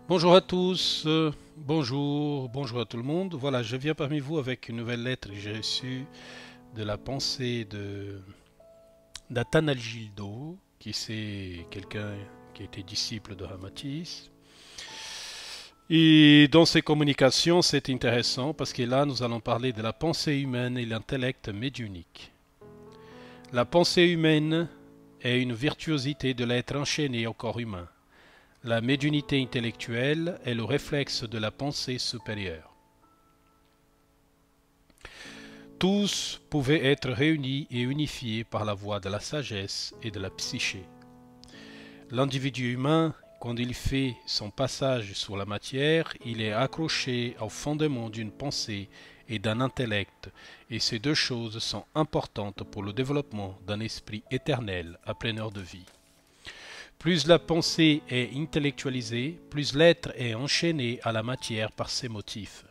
Bonjour à tous, bonjour à tout le monde. Voilà, je viens parmi vous avec une nouvelle lettre que j'ai reçue de la pensée de d'Athanagildo, qui c'est quelqu'un qui a été disciple de Ramatis. Et dans ces communications, c'est intéressant parce que là, nous allons parler de la pensée humaine et l'intellect médiumnique. La pensée humaine est une virtuosité de l'être enchaîné au corps humain. La médiumnité intellectuelle est le réflexe de la pensée supérieure. Tous pouvaient être réunis et unifiés par la voie de la sagesse et de la psyché. L'individu humain, quand il fait son passage sur la matière, il est accroché au fondement d'une pensée et d'un intellect, et ces deux choses sont importantes pour le développement d'un esprit éternel à pleine heure de vie. Plus la pensée est intellectualisée, plus l'être est enchaîné à la matière par ses motifs.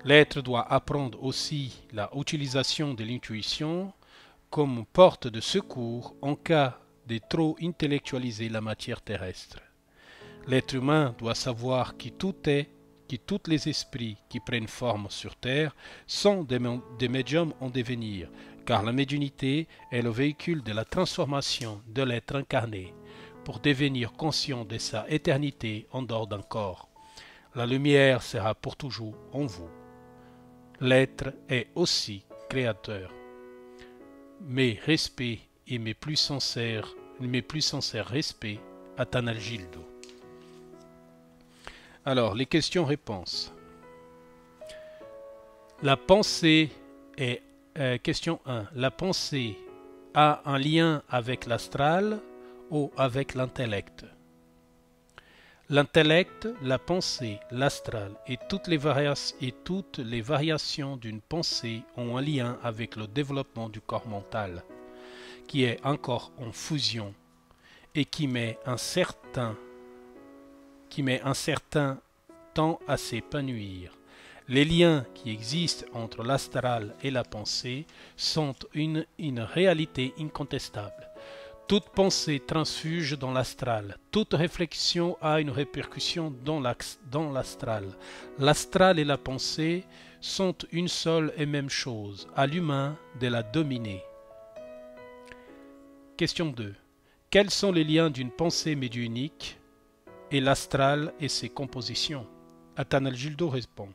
L'être doit apprendre aussi la utilisation de l'intuition comme porte de secours en cas de trop intellectualiser la matière terrestre. L'être humain doit savoir que tous les esprits qui prennent forme sur terre sont des médiums en devenir, car la médiumnité est le véhicule de la transformation de l'être incarné pour devenir conscient de sa éternité en dehors d'un corps. La lumière sera pour toujours en vous. L'être est aussi créateur. Mes respects et mes plus sincères respects à Athanagildo. Alors, les questions-réponses. La pensée est question 1. La pensée a un lien avec l'astral ou avec l'intellect? L'intellect, la pensée, l'astral et toutes les variations d'une pensée ont un lien avec le développement du corps mental, qui est encore en fusion et qui met un certain temps à s'épanouir. Les liens qui existent entre l'astral et la pensée sont une réalité incontestable. Toute pensée transfuge dans l'astral. Toute réflexion a une répercussion dans l'astral. L'astral et la pensée sont une seule et même chose. À l'humain de la dominer. Question 2. Quels sont les liens d'une pensée médiumnique et l'astral et ses compositions? Athanagildo répond.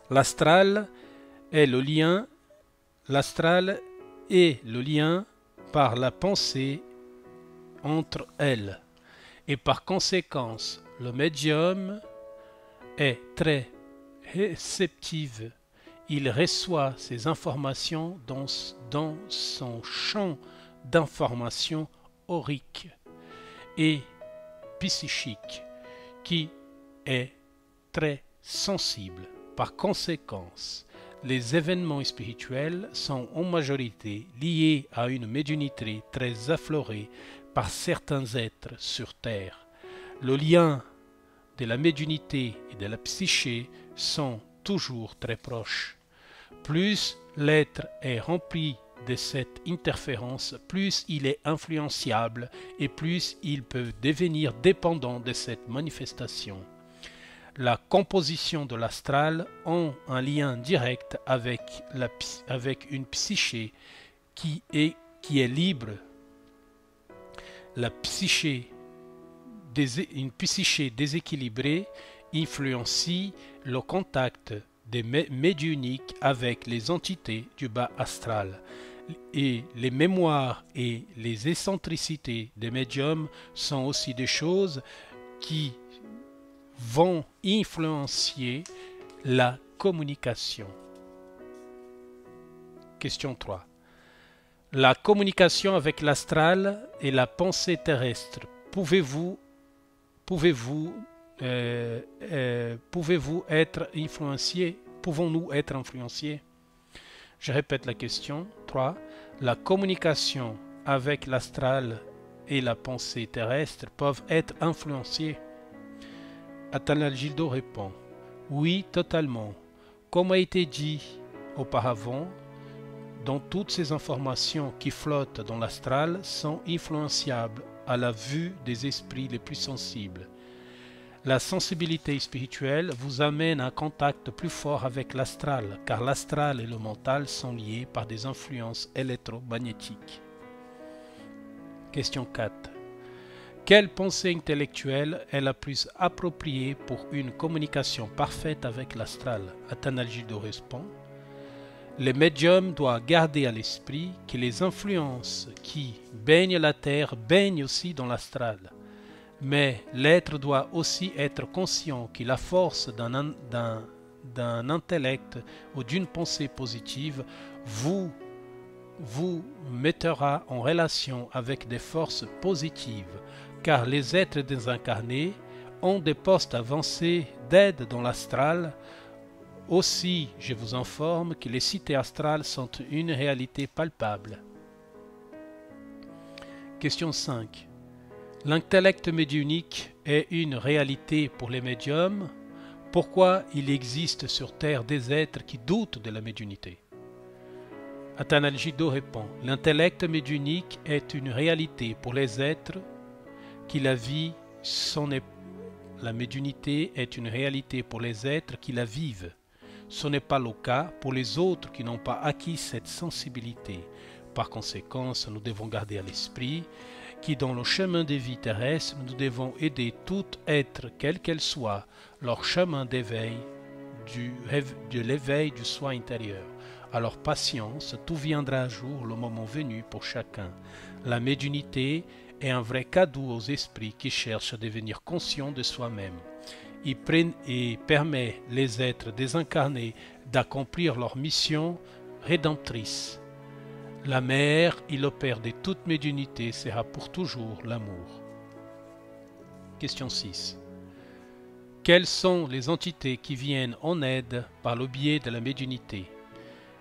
L'astral est le lien par la pensée entre elles, et par conséquence, le médium est très réceptif. Il reçoit ces informations dans son champ d'information aurique et psychique, qui est très sensible. Par conséquence, les événements spirituels sont en majorité liés à une médiumnité très affleurée par certains êtres sur Terre. Le lien de la médiumnité et de la psyché sont toujours très proches. Plus l'être est rempli de cette interférence, plus il est influenciable et plus il peut devenir dépendant de cette manifestation. La composition de l'astral a un lien direct avec une psyché qui est libre. Une psyché déséquilibrée influencie le contact des médiumniques avec les entités du bas astral. Et les mémoires et les excentricités des médiums sont aussi des choses qui vont influencer la communication. Question 3. La communication avec l'astral et la pensée terrestre. Pouvez-vous être influenciés? Pouvons-nous être influenciés? Je répète la question. 3. La communication avec l'astral et la pensée terrestre peuvent être influenciées? Athanagildo répond. Oui, totalement. Comme a été dit auparavant, dans toutes ces informations qui flottent dans l'astral sont influenciables à la vue des esprits les plus sensibles. La sensibilité spirituelle vous amène à un contact plus fort avec l'astral, car l'astral et le mental sont liés par des influences électromagnétiques. Question 4. Quelle pensée intellectuelle est la plus appropriée pour une communication parfaite avec l'astral? Athanalgido répond: les médiums doivent garder à l'esprit que les influences qui baignent la terre baignent aussi dans l'astral. Mais l'être doit aussi être conscient que la force d'un intellect ou d'une pensée positive vous mettra en relation avec des forces positives, car les êtres désincarnés ont des postes avancés d'aide dans l'astral. Aussi, je vous informe que les cités astrales sont une réalité palpable. Question 5. L'intellect médiumnique est une réalité pour les médiums. Pourquoi il existe sur Terre des êtres qui doutent de la médiumnité? Athanalgido répond: l'intellect médiumnique est une réalité pour les êtres qui la vivent. La médiumnité est une réalité pour les êtres qui la vivent. Ce n'est pas le cas pour les autres qui n'ont pas acquis cette sensibilité. Par conséquent, nous devons garder à l'esprit que dans le chemin de vie terrestre, nous devons aider tout être, quel qu'elle soit, leur chemin d'éveil, de l'éveil du soi intérieur. Alors patience, tout viendra à jour le moment venu pour chacun. La médiumnité est un vrai cadeau aux esprits qui cherchent à devenir conscients de soi-même. Il permet les êtres désincarnés d'accomplir leur mission rédemptrice. La mère et le père de toute médiumnité sera pour toujours l'amour. Question 6. Quelles sont les entités qui viennent en aide par le biais de la médiumnité?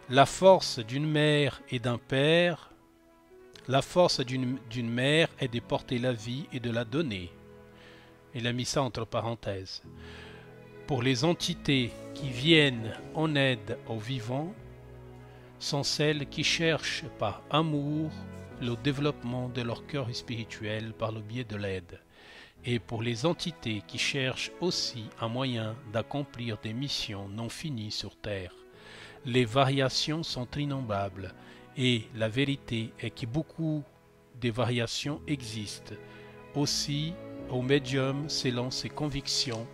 La force d'une mère et d'un père. La force d'une mère est de porter la vie et de la donner. Il a mis ça entre parenthèses. Pour les entités qui viennent en aide aux vivants, sont celles qui cherchent par amour le développement de leur cœur spirituel par le biais de l'aide. Et pour les entités qui cherchent aussi un moyen d'accomplir des missions non finies sur Terre, les variations sont innombrables et la vérité est que beaucoup de variations existent. Aussi, au médium selon ses convictions,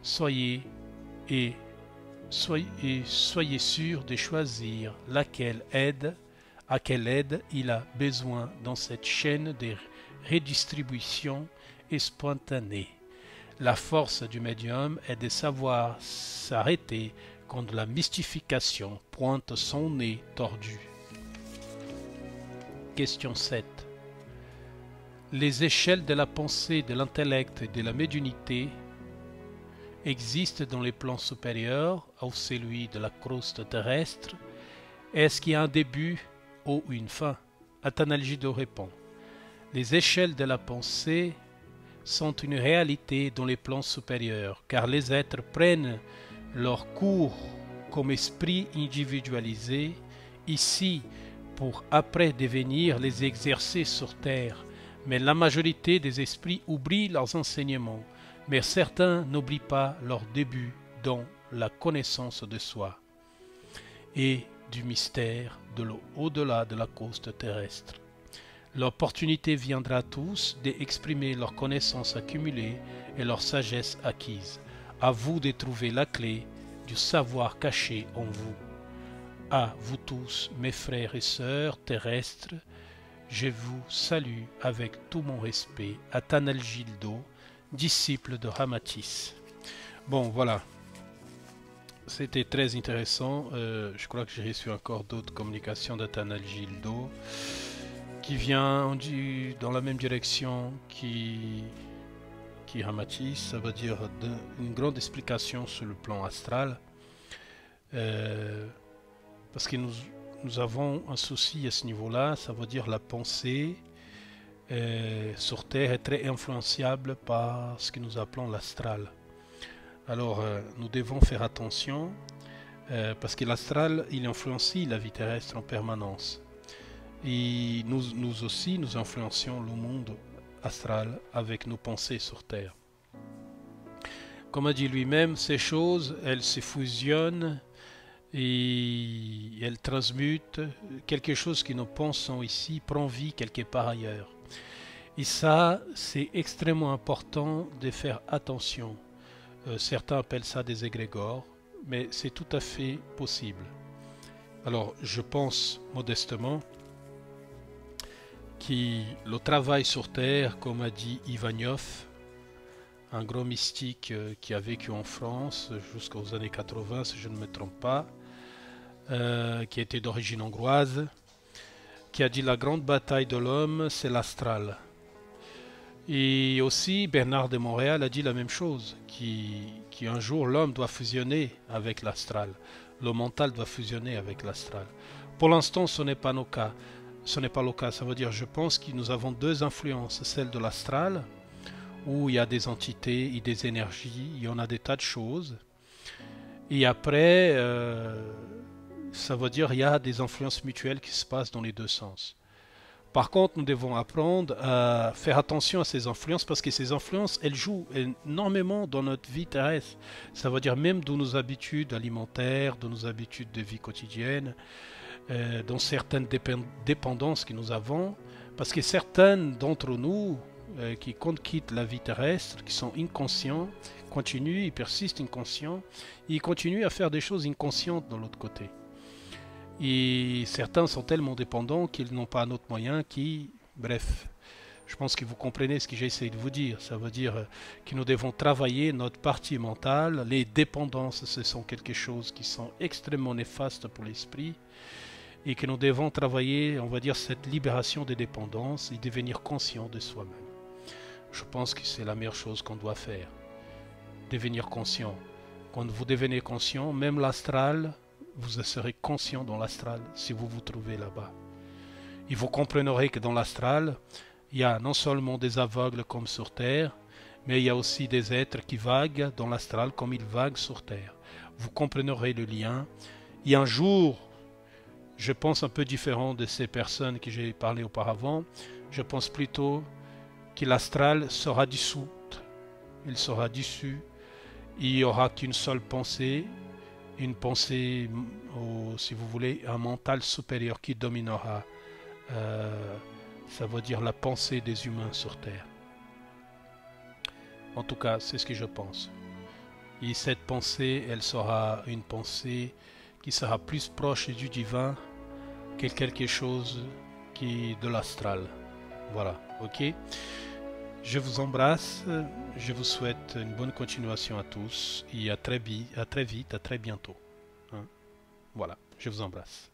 soyez sûr de choisir à quelle aide il a besoin dans cette chaîne de redistribution spontanée. La force du médium est de savoir s'arrêter quand la mystification pointe son nez tordu. Question 7. Les échelles de la pensée, de l'intellect et de la médiumnité existent dans les plans supérieurs ou celui de la croûte terrestre. Est-ce qu'il y a un début ou une fin? Athanalgido répond: les échelles de la pensée sont une réalité dans les plans supérieurs, car les êtres prennent leur cours comme esprit individualisé ici pour après devenir les exercer sur Terre. Mais la majorité des esprits oublient leurs enseignements, mais certains n'oublient pas leur début dans la connaissance de soi et du mystère de l'au-delà de la côte terrestre. L'opportunité viendra à tous d'exprimer leur connaissance accumulée et leur sagesse acquise. À vous de trouver la clé du savoir caché en vous. À vous tous, mes frères et sœurs terrestres, je vous salue avec tout mon respect. Athanalgido, disciple de Ramatis. Bon, voilà. C'était très intéressant. Je crois que j'ai reçu encore d'autres communications d'Athanalgido qui vient dans la même direction qui Ramatis. Ça veut dire une grande explication sur le plan astral. Parce que nous avons un souci à ce niveau-là, ça veut dire la pensée sur Terre est très influenciable par ce que nous appelons l'astral. Alors nous devons faire attention parce que l'astral il influencie la vie terrestre en permanence. Et nous aussi nous influencions le monde astral avec nos pensées sur Terre. comme a dit lui-même, ces choses, elles se fusionnent et elles transmutent. Quelque chose que nous pensons ici prend vie quelque part ailleurs. Et ça, c'est extrêmement important de faire attention. Certains appellent ça des égrégores, mais c'est tout à fait possible. Alors, je pense modestement que le travail sur Terre, comme a dit Ivanov, un grand mystique qui a vécu en France jusqu'aux années 80, si je ne me trompe pas, qui était d'origine hongroise, qui a dit la grande bataille de l'homme, c'est l'astral. Et aussi, Bernard de Montréal a dit la même chose, qu'un jour l'homme doit fusionner avec l'astral, le mental doit fusionner avec l'astral. Pour l'instant, ce n'est pas nos cas. Ce n'est pas le cas, ça veut dire, je pense que nous avons deux influences, celle de l'astral, où il y a des entités et des énergies, il y en a des tas de choses. Et après, ça veut dire il y a des influences mutuelles qui se passent dans les deux sens. Par contre, nous devons apprendre à faire attention à ces influences parce que ces influences, elles jouent énormément dans notre vie terrestre. Ça veut dire même dans nos habitudes alimentaires, dans nos habitudes de vie quotidienne, dans certaines dépendances que nous avons. Parce que certaines d'entre nous, qui quand quittent la vie terrestre, qui sont inconscients, continuent, ils persistent inconscients, ils continuent à faire des choses inconscientes de l'autre côté. Et certains sont tellement dépendants qu'ils n'ont pas un autre moyen qui... Bref, je pense que vous comprenez ce que j'essaie de vous dire. Ça veut dire que nous devons travailler notre partie mentale. Les dépendances, ce sont quelque chose qui sont extrêmement néfastes pour l'esprit. Et que nous devons travailler, on va dire, cette libération des dépendances et devenir conscient de soi-même. Je pense que c'est la meilleure chose qu'on doit faire. Devenir conscient. Quand vous devenez conscient, même l'astral... vous serez conscient dans l'astral si vous vous trouvez là-bas. Et vous comprendrez que dans l'astral, il y a non seulement des aveugles comme sur Terre, mais il y a aussi des êtres qui vaguent dans l'astral comme ils vaguent sur Terre. Vous comprendrez le lien. Et un jour, je pense un peu différent de ces personnes que j'ai parlé auparavant, je pense plutôt que l'astral sera dissous. Il sera dissous. Il n'y aura qu'une seule pensée, une pensée, si vous voulez, un mental supérieur qui dominera, ça veut dire la pensée des humains sur Terre. En tout cas, c'est ce que je pense. Et cette pensée, elle sera une pensée qui sera plus proche du divin que quelque chose qui est de l'astral. Voilà, ok? Je vous embrasse, je vous souhaite une bonne continuation à tous et à très vite, à très bientôt. Hein? Voilà, je vous embrasse.